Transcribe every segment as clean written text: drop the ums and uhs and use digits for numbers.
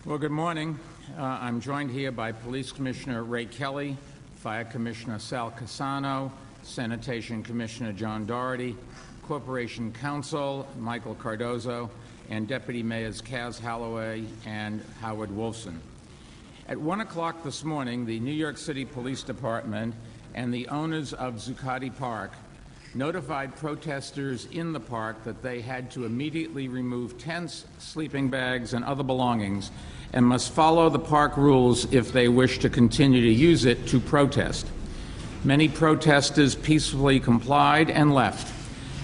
Well, good morning. I'm joined here by Police Commissioner Ray Kelly, Fire Commissioner Sal Casano, Sanitation Commissioner John Doherty, Corporation Counsel Michael Cardozo, and Deputy Mayors Kaz Holloway and Howard Wolfson. At 1 o'clock this morning, the New York City Police Department and the owners of Zuccotti Park notified protesters in the park that they had to immediately remove tents, sleeping bags, and other belongings, and must follow the park rules if they wish to continue to use it to protest. Many protesters peacefully complied and left.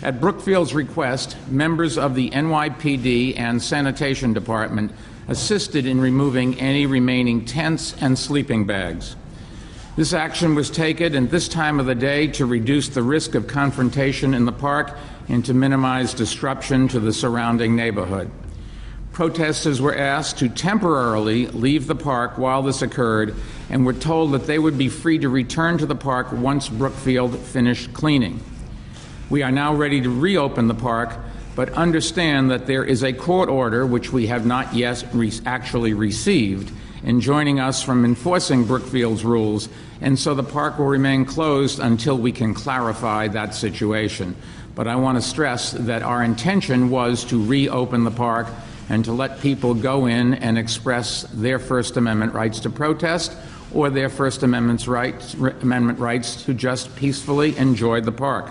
At Brookfield's request, members of the NYPD and Sanitation Department assisted in removing any remaining tents and sleeping bags. This action was taken at this time of the day to reduce the risk of confrontation in the park and to minimize disruption to the surrounding neighborhood. Protesters were asked to temporarily leave the park while this occurred and were told that they would be free to return to the park once Brookfield finished cleaning. We are now ready to reopen the park, but understand that there is a court order, which we have not yet actually received, enjoining us from enforcing Brookfield's rules, and so the park will remain closed until we can clarify that situation. But I want to stress that our intention was to reopen the park and to let people go in and express their First Amendment rights to protest or their First Amendment rights to just peacefully enjoy the park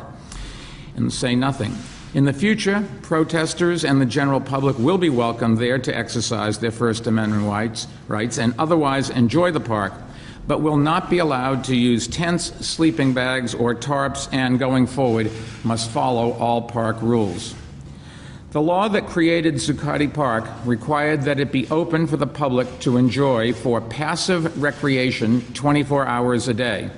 and say nothing. In the future, protesters and the general public will be welcome there to exercise their First Amendment rights and otherwise enjoy the park, but will not be allowed to use tents, sleeping bags, or tarps, and going forward must follow all park rules. The law that created Zuccotti Park required that it be open for the public to enjoy for passive recreation 24 hours a day.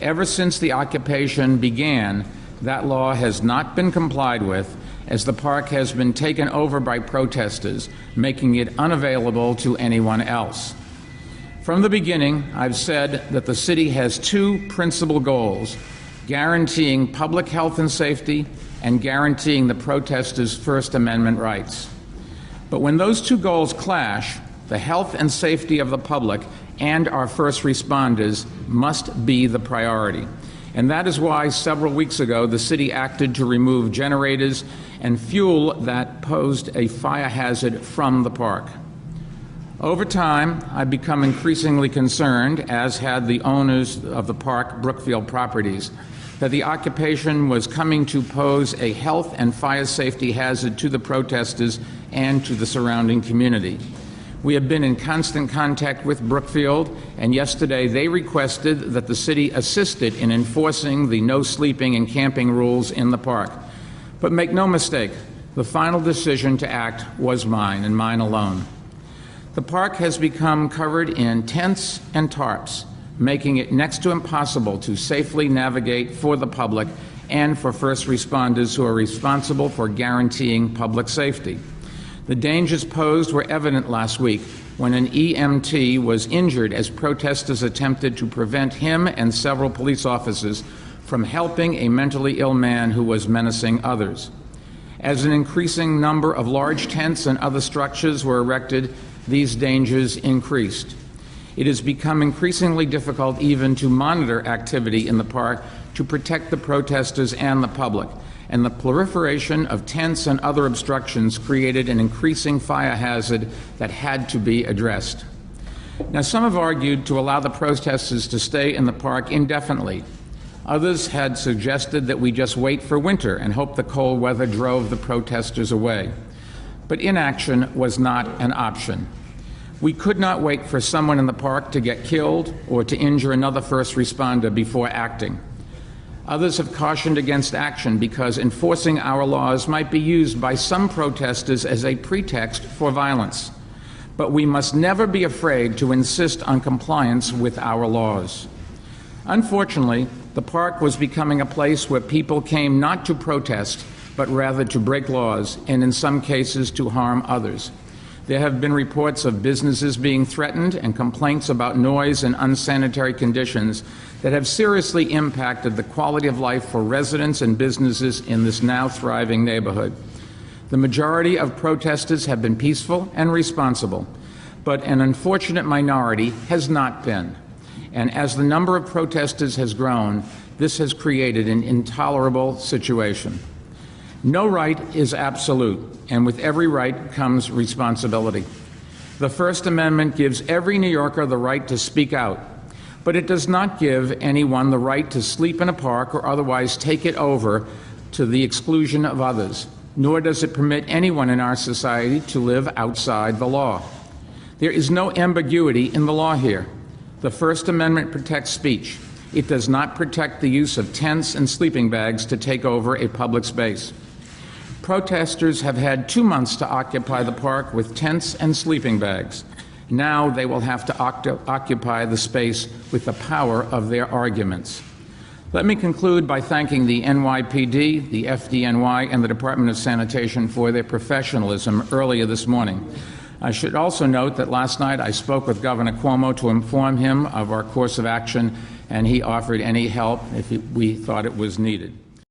Ever since the occupation began, that law has not been complied with, as the park has been taken over by protesters, making it unavailable to anyone else. From the beginning, I've said that the city has two principal goals: guaranteeing public health and safety and guaranteeing the protesters' First Amendment rights. But when those two goals clash, the health and safety of the public and our first responders must be the priority. And that is why several weeks ago the city acted to remove generators and fuel that posed a fire hazard from the park. Over time, I've become increasingly concerned, as had the owners of the park, Brookfield Properties, that the occupation was coming to pose a health and fire safety hazard to the protesters and to the surrounding community. We have been in constant contact with Brookfield, and yesterday they requested that the city assisted in enforcing the no sleeping and camping rules in the park. But make no mistake, the final decision to act was mine and mine alone. The park has become covered in tents and tarps, making it next to impossible to safely navigate for the public and for first responders who are responsible for guaranteeing public safety. The dangers posed were evident last week when an EMT was injured as protesters attempted to prevent him and several police officers from helping a mentally ill man who was menacing others. As an increasing number of large tents and other structures were erected, these dangers increased. It has become increasingly difficult even to monitor activity in the park to protect the protesters and the public, and the proliferation of tents and other obstructions created an increasing fire hazard that had to be addressed. Now, some have argued to allow the protesters to stay in the park indefinitely. Others had suggested that we just wait for winter and hope the cold weather drove the protesters away. But inaction was not an option. We could not wait for someone in the park to get killed or to injure another first responder before acting. Others have cautioned against action because enforcing our laws might be used by some protesters as a pretext for violence. But we must never be afraid to insist on compliance with our laws. Unfortunately, the park was becoming a place where people came not to protest, but rather to break laws and in some cases to harm others. There have been reports of businesses being threatened and complaints about noise and unsanitary conditions that have seriously impacted the quality of life for residents and businesses in this now thriving neighborhood. The majority of protesters have been peaceful and responsible, but an unfortunate minority has not been. And as the number of protesters has grown, this has created an intolerable situation. No right is absolute, and with every right comes responsibility. The First Amendment gives every New Yorker the right to speak out, but it does not give anyone the right to sleep in a park or otherwise take it over to the exclusion of others, nor does it permit anyone in our society to live outside the law. There is no ambiguity in the law here. The First Amendment protects speech. It does not protect the use of tents and sleeping bags to take over a public space. Protesters have had 2 months to occupy the park with tents and sleeping bags. Now they will have to occupy the space with the power of their arguments. Let me conclude by thanking the NYPD, the FDNY, and the Department of Sanitation for their professionalism earlier this morning. I should also note that last night I spoke with Governor Cuomo to inform him of our course of action, and he offered any help if we thought it was needed.